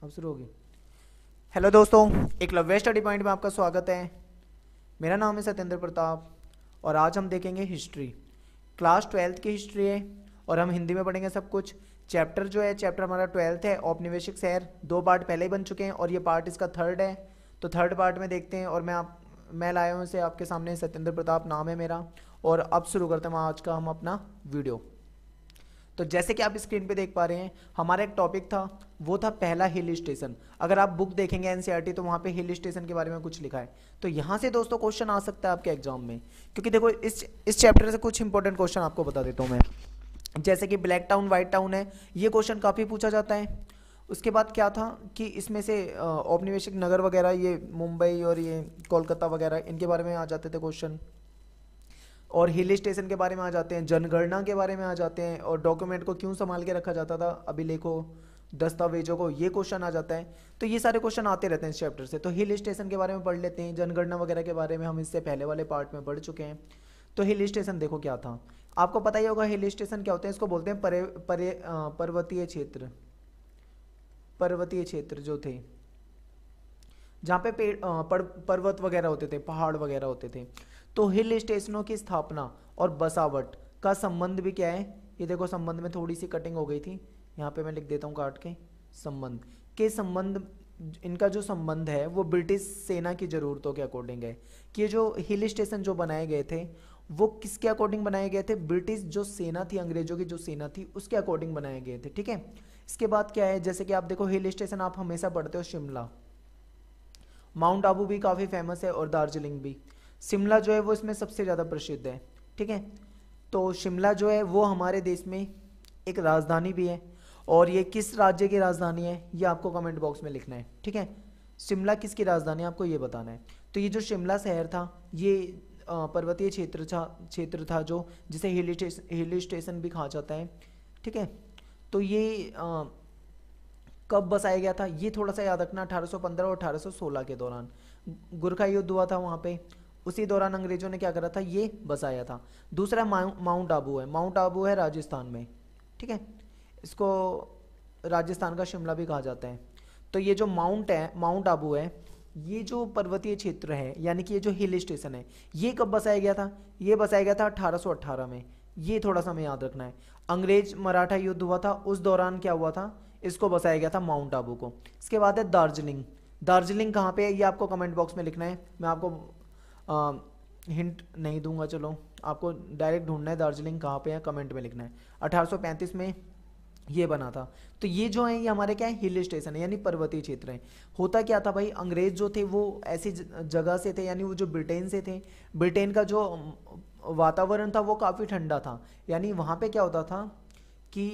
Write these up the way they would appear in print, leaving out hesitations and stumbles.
अब शुरू होगी। हेलो दोस्तों, एकलव्य स्टडी पॉइंट में आपका स्वागत है। मेरा नाम है सत्येंद्र प्रताप और आज हम देखेंगे हिस्ट्री। क्लास 12th की हिस्ट्री है और हम हिंदी में पढ़ेंगे सब कुछ। चैप्टर जो है, चैप्टर हमारा 12th है, औपनिवेशिक शहर। 2 पार्ट पहले ही बन चुके हैं और ये पार्ट इसका थर्ड है। तो थर्ड पार्ट में देखते हैं। और मैं लाया हूँ इसे आपके सामने। सत्येंद्र प्रताप नाम है मेरा। और अब शुरू करते हैं आज का हम अपना वीडियो। तो जैसे कि आप स्क्रीन पे देख पा रहे हैं, हमारा एक टॉपिक था, वो था पहला हिल स्टेशन। अगर आप बुक देखेंगे एनसीईआरटी तो वहाँ पे हिल स्टेशन के बारे में कुछ लिखा है। तो यहाँ से दोस्तों क्वेश्चन आ सकता है आपके एग्जाम में, क्योंकि देखो इस चैप्टर से कुछ इंपॉर्टेंट क्वेश्चन आपको बता देता हूँ मैं। जैसे कि ब्लैक टाउन व्हाइट टाउन है, ये क्वेश्चन काफ़ी पूछा जाता है। उसके बाद क्या था कि इसमें से औपनिवेशिक नगर वगैरह, ये मुंबई और ये कोलकाता वगैरह, इनके बारे में आ जाते थे क्वेश्चन। और हिल स्टेशन के बारे में आ जाते हैं, जनगणना के बारे में आ जाते हैं, और डॉक्यूमेंट को क्यों संभाल के रखा जाता था, अभिलेखों दस्तावेजों को, ये क्वेश्चन आ जाता है। तो ये सारे क्वेश्चन आते रहते हैं इस चैप्टर से। तो हिल स्टेशन के बारे में पढ़ लेते हैं। जनगणना वगैरह के बारे में हम इससे पहले वाले पार्ट में पढ़ चुके हैं। तो हिल स्टेशन देखो क्या था, आपको पता ही होगा हिल स्टेशन क्या होते हैं। इसको बोलते हैं पर्वतीय क्षेत्र। पर्वतीय क्षेत्र जो थे, जहाँ पे पर्वत वगैरह होते थे, पहाड़ वगैरह होते थे। तो हिल स्टेशनों की स्थापना और बसावट का संबंध भी क्या है, ये देखो संबंध में थोड़ी सी कटिंग हो गई थी, यहाँ पे मैं लिख देता हूँ काट के। संबंध, इनका जो संबंध है वो ब्रिटिश सेना की ज़रूरतों के अकॉर्डिंग है। कि ये जो हिल स्टेशन जो बनाए गए थे वो किसके अकॉर्डिंग बनाए गए थे, ब्रिटिश जो सेना थी, अंग्रेजों की जो सेना थी उसके अकॉर्डिंग बनाए गए थे। ठीक है। इसके बाद क्या है, जैसे कि आप देखो हिल स्टेशन आप हमेशा पढ़ते हो, शिमला, माउंट आबू भी काफ़ी फेमस है और दार्जिलिंग भी। शिमला जो है वो इसमें सबसे ज़्यादा प्रसिद्ध है। ठीक है। तो शिमला जो है वो हमारे देश में एक राजधानी भी है। और ये किस राज्य की राजधानी है ये आपको कमेंट बॉक्स में लिखना है। ठीक है। शिमला किसकी राजधानी है आपको ये बताना है। तो ये जो शिमला शहर था ये पर्वतीय क्षेत्र था जो जिसे हिल स्टेशन भी कहा जाता है। ठीक है। तो ये कब बसाया गया था ये थोड़ा सा याद रखना, 1815 और 1816 के दौरान गुरखा युद्ध हुआ था वहाँ पे। उसी दौरान अंग्रेजों ने क्या करा था, ये बसाया था। दूसरा माउंट आबू है। माउंट आबू है राजस्थान में। ठीक है। इसको राजस्थान का शिमला भी कहा जाता है। तो ये जो माउंट आबू है, ये जो पर्वतीय क्षेत्र है, यानी कि ये जो हिल स्टेशन है, ये कब बसाया गया था, ये बसाया गया था 1818 में। ये थोड़ा सा हमें याद रखना है। अंग्रेज मराठा युद्ध हुआ था उस दौरान क्या हुआ था, इसको बसाया गया था माउंट आबू को। इसके बाद है दार्जिलिंग। दार्जिलिंग कहाँ पे है ये आपको कमेंट बॉक्स में लिखना है। मैं आपको हिंट नहीं दूंगा, चलो आपको डायरेक्ट ढूंढना है दार्जिलिंग कहाँ पे है, कमेंट में लिखना है। 1835 में ये बना था। तो ये जो है ये हमारे क्या है, हिल स्टेशन है, यानी पर्वतीय क्षेत्र है। होता क्या था भाई, अंग्रेज जो थे वो ऐसी जगह से थे, यानी वो जो ब्रिटेन से थे। ब्रिटेन का जो वातावरण था वो काफ़ी ठंडा था। यानी वहाँ पे क्या होता था कि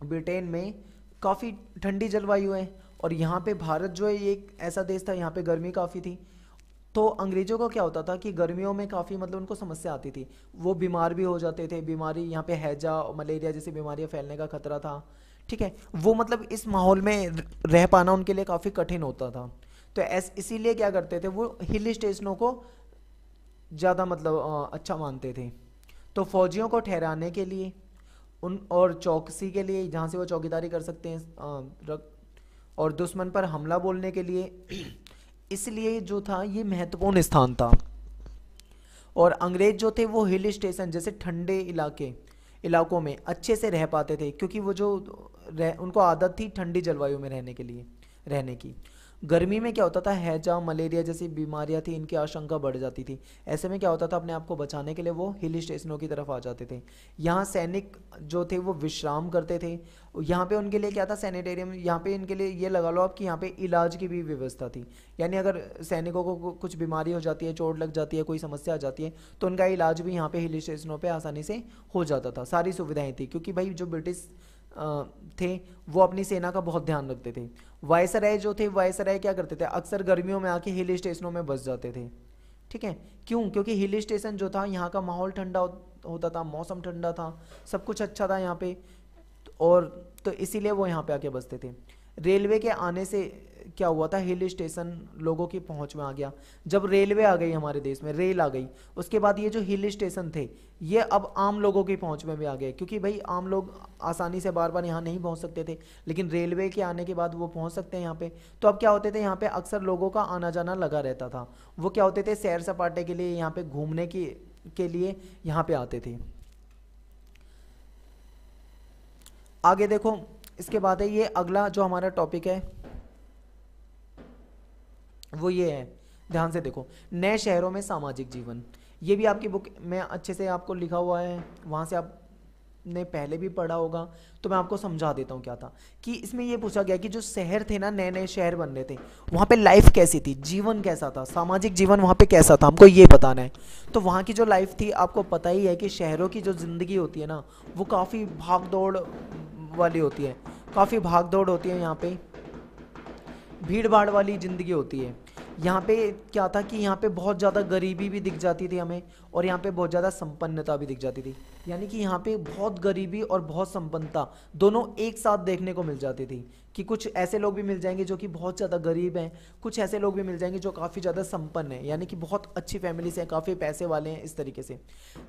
ब्रिटेन में काफ़ी ठंडी जलवायु है, और यहाँ पे भारत जो है ये एक ऐसा देश था यहाँ पे गर्मी काफ़ी थी। तो अंग्रेजों को क्या होता था कि गर्मियों में काफ़ी मतलब उनको समस्या आती थी, वो बीमार भी हो जाते थे। बीमारी यहाँ पे हैजा, मलेरिया जैसी बीमारियाँ फैलने का खतरा था। ठीक है। वो मतलब इस माहौल में रह पाना उनके लिए काफ़ी कठिन होता था। तो इसीलिए क्या करते थे, वो हिल स्टेशनों को ज़्यादा मतलब अच्छा मानते थे। तो फौजियों को ठहराने के लिए उन और चौकसी के लिए, जहाँ से वो चौकीदारी कर सकते हैं, और दुश्मन पर हमला बोलने के लिए, इसलिए जो था ये महत्वपूर्ण स्थान था। और अंग्रेज जो थे वो हिल स्टेशन जैसे ठंडे इलाकों में अच्छे से रह पाते थे, क्योंकि वो जो उनको आदत थी ठंडी जलवायु में रहने की। गर्मी में क्या होता था, हैजा मलेरिया जैसी बीमारियां थी, इनकी आशंका बढ़ जाती थी। ऐसे में क्या होता था, अपने आप को बचाने के लिए वो हिल स्टेशनों की तरफ आ जाते थे। यहाँ सैनिक जो थे वो विश्राम करते थे। यहाँ पे उनके लिए क्या था, सैनिटेरियम, यहाँ पे इनके लिए ये लगा लो आप कि यहाँ पे इलाज की भी व्यवस्था थी। यानी अगर सैनिकों को कुछ बीमारी हो जाती है, चोट लग जाती है, कोई समस्या आ जाती है, तो उनका इलाज भी यहाँ पे हिल स्टेशनों पे आसानी से हो जाता था। सारी सुविधाएं थी, क्योंकि भाई जो ब्रिटिश थे वो अपनी सेना का बहुत ध्यान रखते थे। वायसराय जो थे, वायसराय क्या करते थे, अक्सर गर्मियों में आके हिल स्टेशनों में बस जाते थे। ठीक है। क्यों, क्योंकि हिल स्टेशन जो था यहाँ का माहौल ठंडा होता था, मौसम ठंडा था, सब कुछ अच्छा था यहाँ पे। और तो इसीलिए वो यहाँ पे आके बसते थे। रेलवे के आने से क्या हुआ था, हिल स्टेशन लोगों की पहुंच में आ गया। जब रेलवे आ गई हमारे देश में, रेल आ गई, उसके बाद ये जो हिल स्टेशन थे ये अब आम लोगों की पहुंच में भी आ गए, क्योंकि भाई आम लोग आसानी से बार बार यहाँ नहीं पहुंच सकते थे, लेकिन रेलवे के आने के बाद वो पहुंच सकते हैं यहाँ पे। तो अब क्या होते थे, यहाँ पे अक्सर लोगों का आना जाना लगा रहता था। वो क्या होते थे, सैर सपाटे के लिए, यहाँ पे घूमने की के लिए यहाँ पे आते थे। आगे देखो, इसके बाद है ये अगला जो हमारा टॉपिक है वो ये है, ध्यान से देखो, नए शहरों में सामाजिक जीवन। ये भी आपकी बुक में अच्छे से आपको लिखा हुआ है, वहाँ से आपने पहले भी पढ़ा होगा, तो मैं आपको समझा देता हूँ क्या था। कि इसमें ये पूछा गया कि जो शहर थे ना, नए नए शहर बन रहे थे, वहाँ पे लाइफ कैसी थी, जीवन कैसा था, सामाजिक जीवन वहाँ पे कैसा था, हमको ये बताना है। तो वहाँ की जो लाइफ थी, आपको पता ही है कि शहरों की जो ज़िंदगी होती है ना, वो काफ़ी भाग दौड़ वाली होती है, काफ़ी भाग दौड़ होती है, यहाँ पे भीड़ भाड़ वाली ज़िंदगी होती है। यहाँ पे क्या था कि यहाँ पे बहुत ज़्यादा गरीबी भी दिख जाती थी हमें, और यहाँ पे बहुत ज़्यादा संपन्नता भी दिख जाती थी। यानी कि यहाँ पे बहुत गरीबी और बहुत संपन्नता दोनों एक साथ देखने को मिल जाती थी। कि कुछ ऐसे लोग भी मिल जाएंगे जो कि बहुत ज़्यादा गरीब हैं, कुछ ऐसे लोग भी मिल जाएंगे जो काफ़ी ज़्यादा संपन्न हैं, यानी कि बहुत अच्छी फैमिली से हैं, काफ़ी पैसे वाले हैं, इस तरीके से।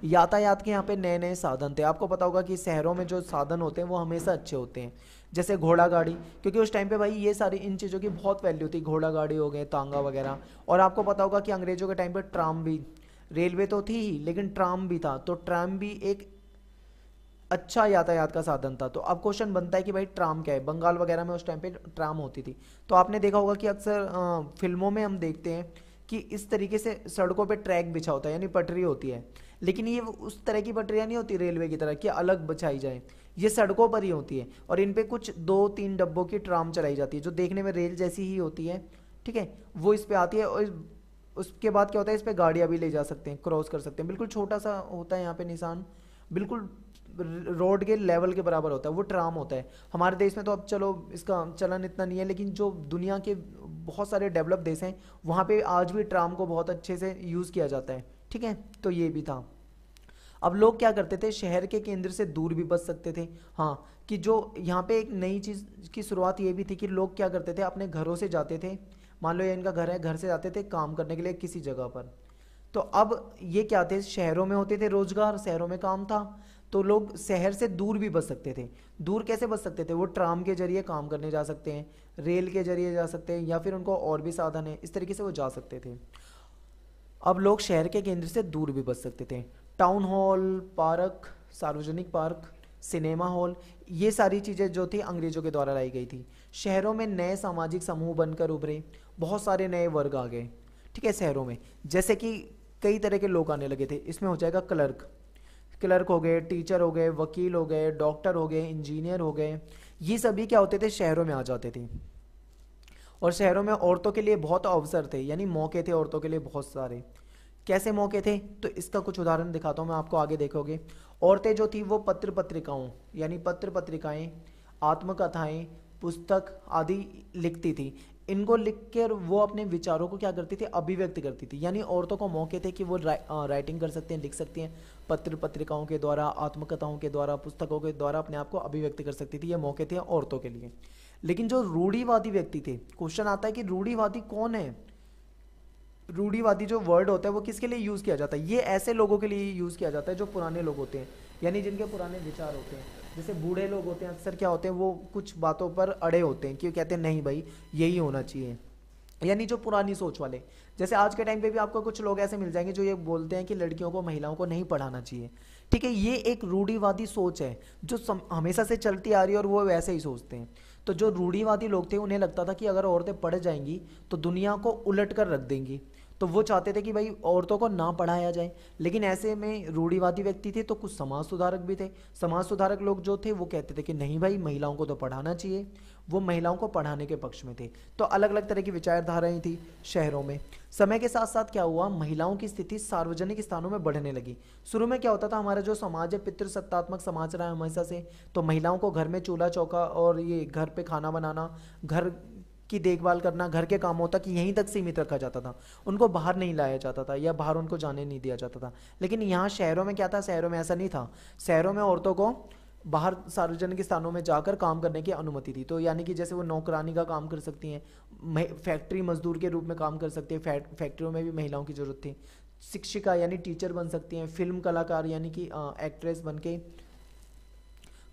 यातायात के यहाँ पे नए नए साधन थे। आपको पता होगा कि शहरों में जो साधन होते हैं वो हमेशा अच्छे होते हैं, जैसे घोड़ा गाड़ी, क्योंकि उस टाइम पे भाई ये सारी इन चीज़ों की बहुत वैल्यू थी, घोड़ा गाड़ी हो गए, तांगा वगैरह। और आपको पता होगा कि अंग्रेजों के टाइम पे ट्राम भी, रेलवे तो थी ही लेकिन ट्राम भी था, तो ट्राम भी एक अच्छा यातायात का साधन था। तो अब क्वेश्चन बनता है कि भाई ट्राम क्या है। बंगाल वगैरह में उस टाइम पे ट्राम होती थी। तो आपने देखा होगा कि अक्सर फिल्मों में हम देखते हैं कि इस तरीके से सड़कों पे ट्रैक बिछा होता है, यानी पटरी होती है, लेकिन ये उस तरह की पटरियाँ नहीं होती रेलवे की तरह कि अलग बिछाई जाए, ये सड़कों पर ही होती है, और इन पे कुछ 2-3 डब्बों की ट्राम चलाई जाती है जो देखने में रेल जैसी ही होती है, ठीक है, वो इस पे आती है। और उसके बाद क्या होता है, इस पे गाड़ियाँ भी ले जा सकते हैं, क्रॉस कर सकते हैं। बिल्कुल छोटा सा होता है यहाँ पे निशान, बिल्कुल रोड के लेवल के बराबर होता है, वो ट्राम होता है। हमारे देश में तो अब चलो इसका चलन इतना नहीं है, लेकिन जो दुनिया के बहुत सारे डेवलप देश हैं वहाँ पे आज भी ट्राम को बहुत अच्छे से यूज़ किया जाता है, ठीक है। तो ये भी था। अब लोग क्या करते थे, शहर के केंद्र से दूर भी बस सकते थे। हाँ, कि जो यहाँ पे एक नई चीज़ की शुरुआत ये भी थी कि लोग क्या करते थे, अपने घरों से जाते थे, मान लो ये इनका घर है, घर से जाते थे काम करने के लिए किसी जगह पर। तो अब ये क्या थे, शहरों में होते थे रोजगार, शहरों में काम था, तो लोग शहर से दूर भी बच सकते थे। दूर कैसे बच सकते थे, वो ट्राम के जरिए काम करने जा सकते हैं, रेल के जरिए जा सकते हैं, या फिर उनको और भी साधन है, इस तरीके से वो जा सकते थे। अब लोग शहर के केंद्र से दूर भी बच सकते थे। टाउन हॉल, पार्क, सार्वजनिक पार्क, सिनेमा हॉल, ये सारी चीज़ें जो थी अंग्रेजों के द्वारा लाई गई थी। शहरों में नए सामाजिक समूह बनकर उभरे, बहुत सारे नए वर्ग आ गए, ठीक है, शहरों में। जैसे कि कई तरह के लोग आने लगे थे, इसमें हो जाएगा क्लर्क, क्लर्क हो गए, टीचर हो गए, वकील हो गए, डॉक्टर हो गए, इंजीनियर हो गए, ये सभी क्या होते थे, शहरों में आ जाते थे। और शहरों में औरतों के लिए बहुत अवसर थे, यानी मौके थे औरतों के लिए बहुत सारे। कैसे मौके थे, तो इसका कुछ उदाहरण दिखाता हूँ मैं आपको, आगे देखोगे। औरतें जो थी वो पत्र पत्रिकाओं, यानी पत्र पत्रिकाएं, आत्मकथाएं, पुस्तक आदि लिखती थी। इनको लिखकर वो अपने विचारों को क्या करती थी, अभिव्यक्त करती थी। यानी औरतों को मौके थे कि वो राइटिंग कर सकते हैं, लिख सकती हैं, पत्र पत्रिकाओं के द्वारा, आत्मकथाओं के द्वारा, पुस्तकों के द्वारा अपने आप को अभिव्यक्त कर सकती थी। ये मौके थे औरतों के लिए। लेकिन जो रूढ़िवादी व्यक्ति थे, क्वेश्चन आता है कि रूढ़िवादी कौन है। रूढ़िवादी जो वर्ड होता है वो किसके लिए यूज़ किया जाता है, ये ऐसे लोगों के लिए यूज़ किया जाता है जो पुराने लोग होते हैं, यानी जिनके पुराने विचार होते हैं। जैसे बूढ़े लोग होते हैं, अक्सर क्या होते हैं, वो कुछ बातों पर अड़े होते हैं, क्यों कहते हैं नहीं भाई यही होना चाहिए, यानी जो पुरानी सोच वाले। जैसे आज के टाइम पे भी आपको कुछ लोग ऐसे मिल जाएंगे जो ये बोलते हैं कि लड़कियों को, महिलाओं को नहीं पढ़ाना चाहिए, ठीक है। ये एक रूढ़िवादी सोच है जो हमेशा से चलती आ रही है, और वो वैसे ही सोचते हैं। तो जो रूढ़िवादी लोग थे उन्हें लगता था कि अगर औरतें पढ़ जाएंगी तो दुनिया को उलट कर रख देंगी, तो वो चाहते थे कि भाई औरतों को ना पढ़ाया जाए। लेकिन ऐसे में रूढ़िवादी व्यक्ति थे, तो कुछ समाज सुधारक भी थे। समाज सुधारक लोग जो थे वो कहते थे कि नहीं भाई महिलाओं को तो पढ़ाना चाहिए, वो महिलाओं को पढ़ाने के पक्ष में थे। तो अलग अलग तरह की विचारधाराएं थी शहरों में। समय के साथ साथ क्या हुआ, महिलाओं की स्थिति सार्वजनिक स्थानों में बढ़ने लगी। शुरू में क्या होता था, हमारा जो समाज है पितृसत्तात्मक समाज रहा है हमेशा से, तो महिलाओं को घर में चूल्हा चौका और ये घर पे खाना बनाना, घर की देखभाल करना, घर के कामों तक यहीं तक सीमित रखा जाता था। उनको बाहर नहीं लाया जाता था, या बाहर उनको जाने नहीं दिया जाता था। लेकिन यहाँ शहरों में क्या था, शहरों में ऐसा नहीं था। शहरों में औरतों को बाहर सार्वजनिक स्थानों में जाकर काम करने की अनुमति थी। तो यानी कि जैसे वो नौकरानी का काम कर सकती हैं, फैक्ट्री मजदूर के रूप में काम कर सकती है, फैक्ट्रियों में भी महिलाओं की ज़रूरत थी। शिक्षिका यानी टीचर बन सकती हैं, फिल्म कलाकार यानी कि एक्ट्रेस बन के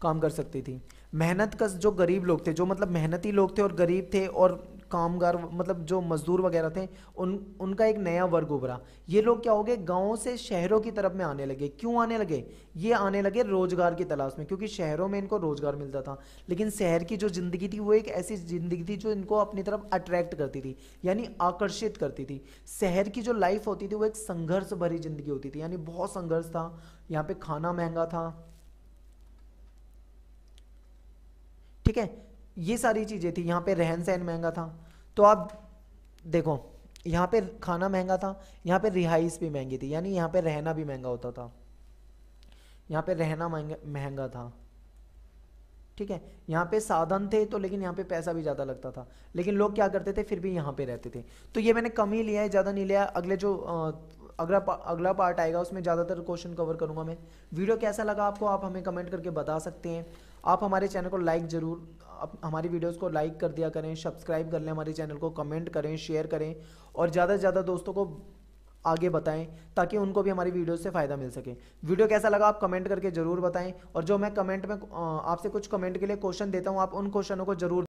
काम कर सकती थी। मेहनत कश जो गरीब लोग थे, जो मतलब मेहनती लोग थे और गरीब थे और कामगार मतलब जो मजदूर वगैरह थे, उनका एक नया वर्ग उभरा। ये लोग क्या हो गए, गाँव से शहरों की तरफ में आने लगे। क्यों आने लगे? ये आने लगे रोजगार की तलाश में, क्योंकि शहरों में इनको रोजगार मिलता था। लेकिन शहर की जो ज़िंदगी थी वो एक ऐसी ज़िंदगी थी जो इनको अपनी तरफ अट्रैक्ट करती थी, यानी आकर्षित करती थी। शहर की जो लाइफ होती थी वो एक संघर्ष भरी जिंदगी होती थी, यानी बहुत संघर्ष था। यहाँ पे खाना महंगा था, ठीक है, ये सारी चीज़ें थी। यहाँ पे रहन सहन महंगा था। तो आप देखो, यहाँ पे खाना महंगा था, यहाँ पे रिहाइश भी महंगी थी, यानी यहाँ पे रहना भी महंगा होता था। यहाँ पे रहना महंगा महंगा था, ठीक है। यहाँ पे साधन थे तो, लेकिन यहाँ पे पैसा भी ज़्यादा लगता था, लेकिन लोग क्या करते थे, फिर भी यहाँ पे रहते थे। तो ये मैंने कम ही लिया है, ज़्यादा नहीं लिया। अगले जो अगला पार्ट आएगा उसमें ज़्यादातर क्वेश्चन कवर करूँगा मैं। वीडियो कैसा लगा आपको, आप हमें कमेंट करके बता सकते हैं। आप हमारे चैनल को लाइक ज़रूर, हमारी वीडियोस को लाइक कर दिया करें, सब्सक्राइब कर लें हमारे चैनल को, कमेंट करें, शेयर करें और ज़्यादा से ज़्यादा दोस्तों को आगे बताएं, ताकि उनको भी हमारी वीडियो से फ़ायदा मिल सके। वीडियो कैसा लगा आप कमेंट करके ज़रूर बताएं। और जो मैं कमेंट में आपसे कुछ कमेंट के लिए क्वेश्चन देता हूं, आप उन क्वेश्चनों को ज़रूर